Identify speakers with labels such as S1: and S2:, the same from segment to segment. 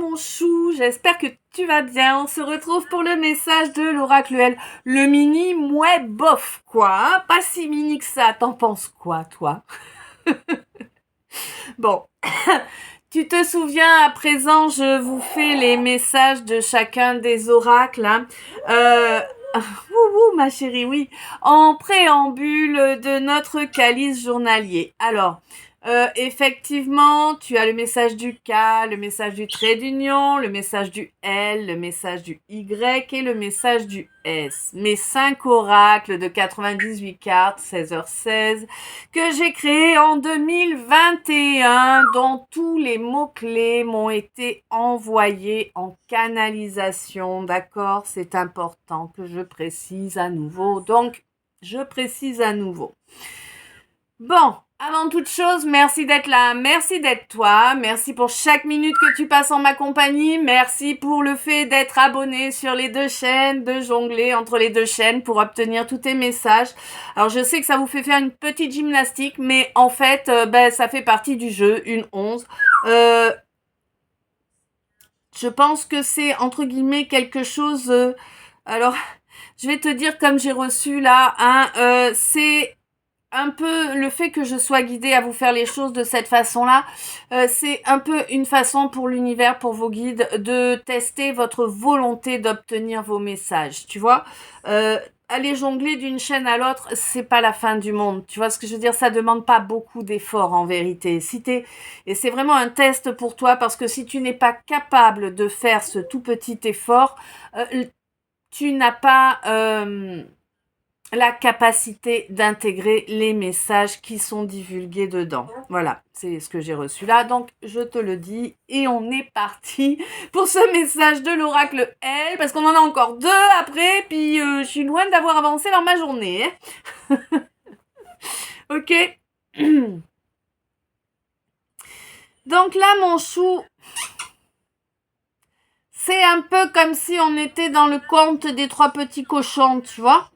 S1: mon chou, j'espère que tu vas bien. On se retrouve pour le message de l'oracle L. Le mini, ouais, bof, quoi, hein, pas si mini que ça. T'en penses quoi, toi? Bon, tu te souviens, à présent, je vous fais les messages de chacun des oracles, hein. Ouh, ma chérie, oui, en préambule de notre calice journalier. Alors, effectivement, tu as le message du K, le message du trait d'union, le message du L, le message du Y et le message du S. Mes 5 oracles de 98 cartes, 16h16, que j'ai créés en 2021, dont tous les mots-clés m'ont été envoyés en canalisation, d'accord? C'est important que je précise à nouveau. Donc, je précise à nouveau. Bon, avant toute chose, merci d'être là, merci d'être toi, merci pour chaque minute que tu passes en ma compagnie, merci pour le fait d'être abonné sur les 2 chaînes, de jongler entre les 2 chaînes pour obtenir tous tes messages. Alors je sais que ça vous fait faire une petite gymnastique, mais en fait, ça fait partie du jeu, une 11. Je pense que c'est entre guillemets quelque chose... alors, je vais te dire comme j'ai reçu là, hein, c'est... un peu le fait que je sois guidée à vous faire les choses de cette façon-là, c'est un peu une façon pour l'univers, pour vos guides, de tester votre volonté d'obtenir vos messages, tu vois. Aller jongler d'une chaîne à l'autre, c'est pas la fin du monde, tu vois ce que je veux dire, ça demande pas beaucoup d'efforts en vérité. Et c'est vraiment un test pour toi, parce que si tu n'es pas capable de faire ce tout petit effort, tu n'as pas... la capacité d'intégrer les messages qui sont divulgués dedans. Voilà, c'est ce que j'ai reçu là. Donc, je te le dis et on est parti pour ce message de l'oracle L, parce qu'on en a encore 2 après, puis je suis loin d'avoir avancé dans ma journée. Hein. Ok. Donc là, mon chou, c'est un peu comme si on était dans le conte des 3 petits cochons, tu vois.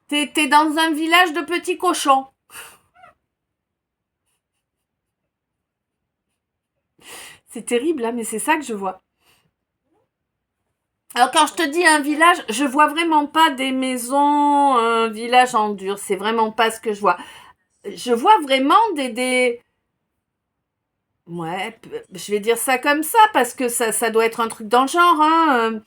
S1: T'es dans un village de petits cochons. C'est terrible, hein, mais c'est ça que je vois. Alors quand je te dis un village, je vois vraiment pas des maisons, un village en dur. C'est vraiment pas ce que je vois. Je vois vraiment ouais, je vais dire ça comme ça parce que ça doit être un truc dans le genre, hein.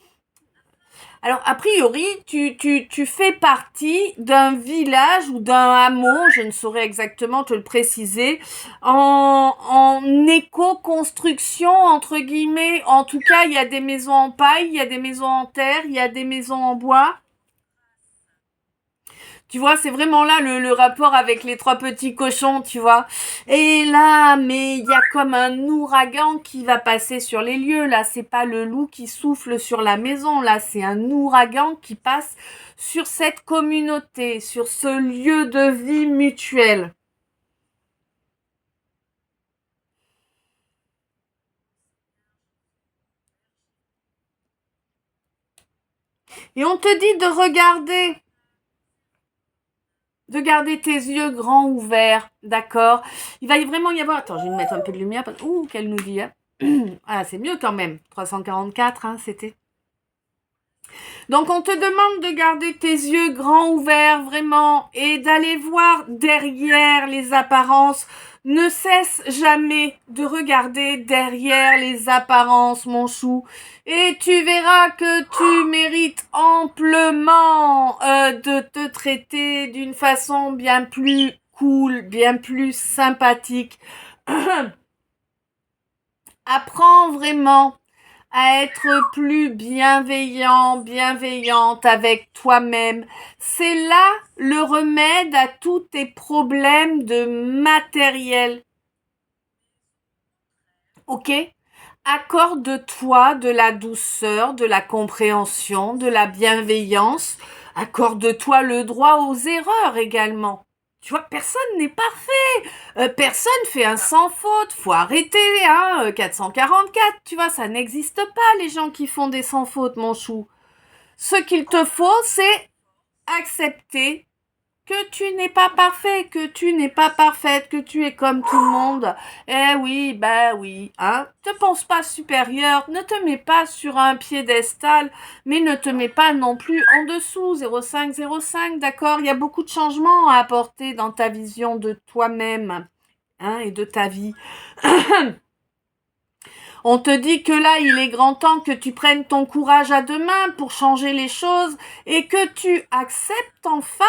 S1: Alors, a priori, tu fais partie d'un village ou d'un hameau, je ne saurais exactement te le préciser, en éco-construction, entre guillemets. En tout cas, il y a des maisons en paille, il y a des maisons en terre, il y a des maisons en bois. Tu vois, c'est vraiment là le rapport avec les 3 petits cochons, tu vois. Et là, mais il y a comme un ouragan qui va passer sur les lieux. Là, c'est pas le loup qui souffle sur la maison. Là, c'est un ouragan qui passe sur cette communauté, sur ce lieu de vie mutuel. Et on te dit de garder tes yeux grands ouverts, d'accord? Il va vraiment y avoir... Attends, je vais me mettre un peu de lumière. Ouh, qu'elle nous dit, hein. Ah, c'est mieux quand même. 344, hein, c'était. Donc, on te demande de garder tes yeux grands ouverts, vraiment, et d'aller voir derrière les apparences. Ne cesse jamais de regarder derrière les apparences, mon chou. Et tu verras que tu mérites amplement de te traiter d'une façon bien plus cool, bien plus sympathique. Apprends vraiment à être plus bienveillant, bienveillante avec toi-même. C'est là le remède à tous tes problèmes de matériel. Ok? Accorde-toi de la douceur, de la compréhension, de la bienveillance. Accorde-toi le droit aux erreurs également. Tu vois, personne n'est parfait. Personne fait un sans faute. Faut arrêter, hein. 444, tu vois, ça n'existe pas, les gens qui font des sans fautes, mon chou. Ce qu'il te faut, c'est accepter que tu n'es pas parfait, que tu n'es pas parfaite, que tu es comme tout le monde. Eh oui, bah oui, hein. Te pense pas supérieur, ne te mets pas sur un piédestal, mais ne te mets pas non plus en dessous, 0,5, d'accord? Il y a beaucoup de changements à apporter dans ta vision de toi-même, hein, et de ta vie. On te dit que là, il est grand temps que tu prennes ton courage à deux mains pour changer les choses et que tu acceptes enfin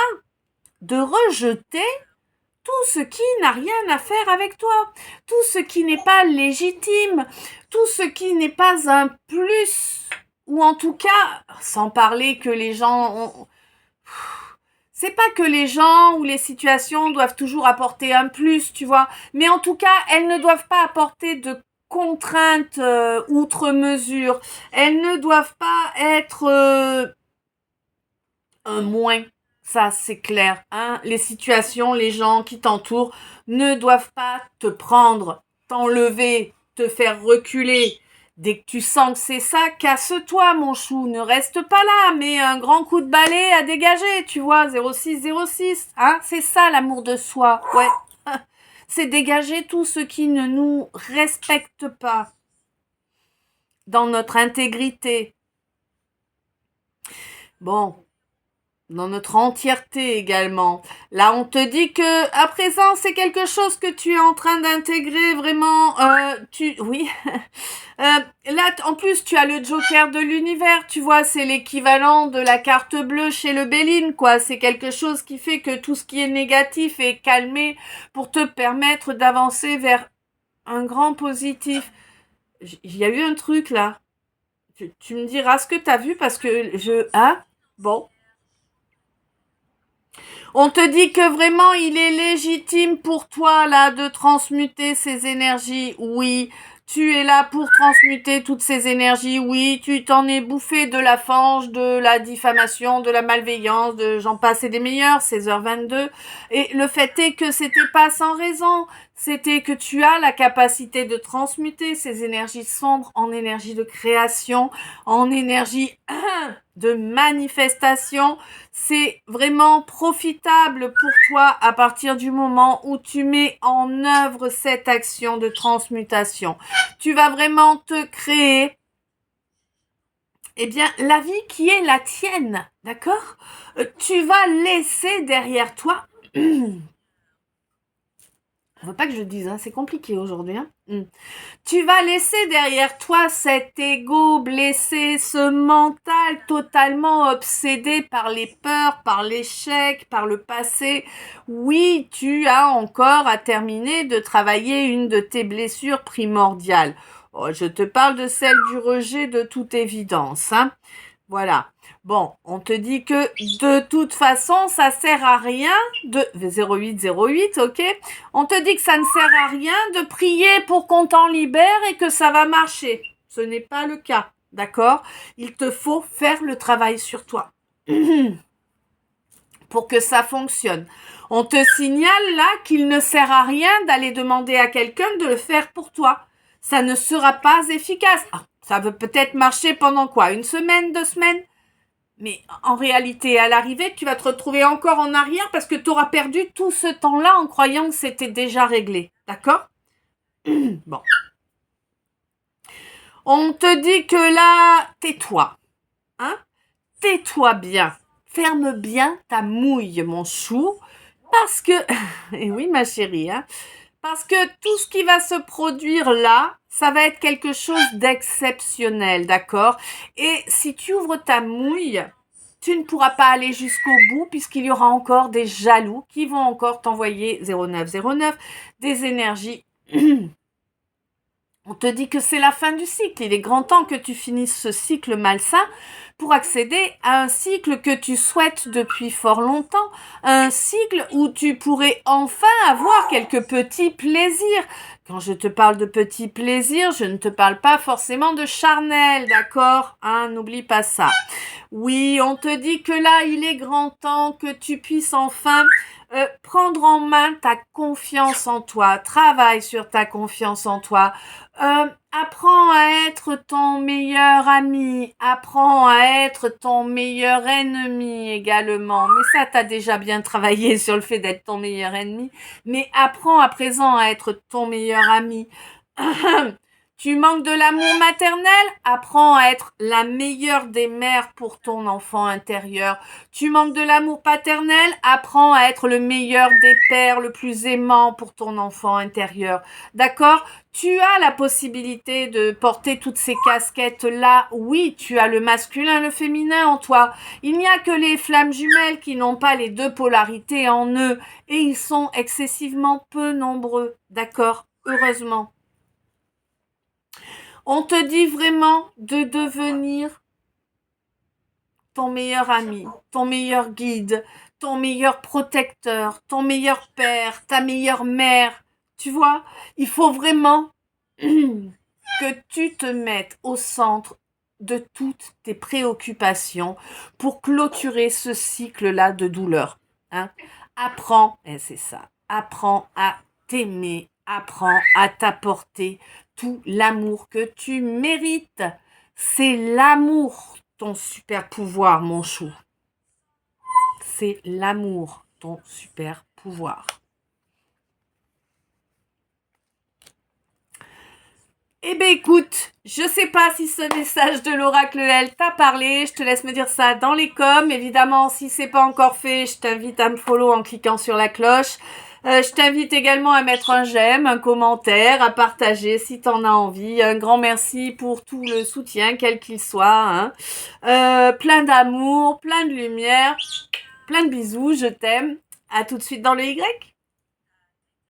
S1: de rejeter tout ce qui n'a rien à faire avec toi, tout ce qui n'est pas légitime, tout ce qui n'est pas un plus, ou en tout cas, sans parler que les gens ont... C'est pas que les gens ou les situations doivent toujours apporter un plus, tu vois, mais en tout cas, elles ne doivent pas apporter de contraintes outre mesure. Elles ne doivent pas être un moins. Ça, c'est clair, hein. Les situations, les gens qui t'entourent ne doivent pas te prendre, t'enlever, te faire reculer. Dès que tu sens que c'est ça, casse-toi, mon chou. Ne reste pas là, mais un grand coup de balai à dégager, tu vois, 0606, hein. C'est ça, l'amour de soi, ouais. C'est dégager tout ce qui ne nous respecte pas dans notre intégrité. Bon, dans notre entièreté également. Là, on te dit que à présent, c'est quelque chose que tu es en train d'intégrer vraiment. Oui. Là, en plus, tu as le Joker de l'univers. Tu vois, c'est l'équivalent de la carte bleue chez le Béline, quoi. C'est quelque chose qui fait que tout ce qui est négatif est calmé pour te permettre d'avancer vers un grand positif. Il y a eu un truc là. Tu me diras ce que t'as vu parce que hein? Bon. On te dit que vraiment il est légitime pour toi là de transmuter ces énergies. Oui, tu es là pour transmuter toutes ces énergies. Oui, tu t'en es bouffé de la fange, de la diffamation, de la malveillance, de j'en passe et des meilleurs, 16h22. Et le fait est que c'était pas sans raison. C'était que tu as la capacité de transmuter ces énergies sombres en énergie de création, en énergie de manifestation. C'est vraiment profitable pour toi à partir du moment où tu mets en œuvre cette action de transmutation. Tu vas vraiment te créer, eh bien, la vie qui est la tienne, d'accord? Tu vas laisser derrière toi... On veut pas que je dise, hein, c'est compliqué aujourd'hui. Hein. Tu vas laisser derrière toi cet ego blessé, ce mental totalement obsédé par les peurs, par l'échec, par le passé. Oui, tu as encore à terminer de travailler une de tes blessures primordiales. Oh, je te parle de celle du rejet de toute évidence. Hein. Voilà. Bon, on te dit que de toute façon, ça sert à rien de 0808, ok? On te dit que ça ne sert à rien de prier pour qu'on t'en libère et que ça va marcher. Ce n'est pas le cas, d'accord? Il te faut faire le travail sur toi pour que ça fonctionne. On te signale là qu'il ne sert à rien d'aller demander à quelqu'un de le faire pour toi. Ça ne sera pas efficace. Ah, ça veut peut-être marcher pendant quoi? 1 semaine, 2 semaines? Mais en réalité, à l'arrivée, tu vas te retrouver encore en arrière parce que tu auras perdu tout ce temps-là en croyant que c'était déjà réglé. D'accord? Bon. On te dit que là, tais-toi. Hein? Tais-toi bien. Ferme bien ta mouille, mon chou. Parce que... Et oui, ma chérie, hein? Parce que tout ce qui va se produire là, ça va être quelque chose d'exceptionnel, d'accord? Et si tu ouvres ta mouille, tu ne pourras pas aller jusqu'au bout puisqu'il y aura encore des jaloux qui vont encore t'envoyer 0909 des énergies. On te dit que c'est la fin du cycle. Il est grand temps que tu finisses ce cycle malsain pour accéder à un cycle que tu souhaites depuis fort longtemps. Un cycle où tu pourrais enfin avoir quelques petits plaisirs. Quand je te parle de petits plaisirs, je ne te parle pas forcément de charnel, d'accord? Hein, n'oublie pas ça. Oui, on te dit que là, il est grand temps que tu puisses enfin prendre en main ta confiance en toi. Travaille sur ta confiance en toi. Apprends à être être ton meilleur ami. Apprends à être ton meilleur ennemi également. Mais ça, t'as déjà bien travaillé sur le fait d'être ton meilleur ennemi. Mais apprends à présent à être ton meilleur ami. Tu manques de l'amour maternel? Apprends à être la meilleure des mères pour ton enfant intérieur. Tu manques de l'amour paternel? Apprends à être le meilleur des pères, le plus aimant pour ton enfant intérieur. D'accord? Tu as la possibilité de porter toutes ces casquettes-là. Oui, tu as le masculin, le féminin en toi. Il n'y a que les flammes jumelles qui n'ont pas les deux polarités en eux. Et ils sont excessivement peu nombreux. D'accord? Heureusement. On te dit vraiment de devenir ton meilleur ami, ton meilleur guide, ton meilleur protecteur, ton meilleur père, ta meilleure mère. Tu vois, il faut vraiment que tu te mettes au centre de toutes tes préoccupations pour clôturer ce cycle-là de douleur. Hein? Apprends, et c'est ça, apprends à t'aimer, apprends à t'apporter tout l'amour que tu mérites. C'est l'amour, ton super pouvoir, mon chou. C'est l'amour, ton super pouvoir. Eh bien écoute, je sais pas si ce message de l'oracle L t'a parlé, je te laisse me dire ça dans les coms. Évidemment, si c'est pas encore fait, je t'invite à me follow en cliquant sur la cloche. Je t'invite également à mettre un j'aime, un commentaire, à partager si t'en as envie. Un grand merci pour tout le soutien, quel qu'il soit. Hein. Plein d'amour, plein de lumière, plein de bisous, je t'aime. À tout de suite dans le Y.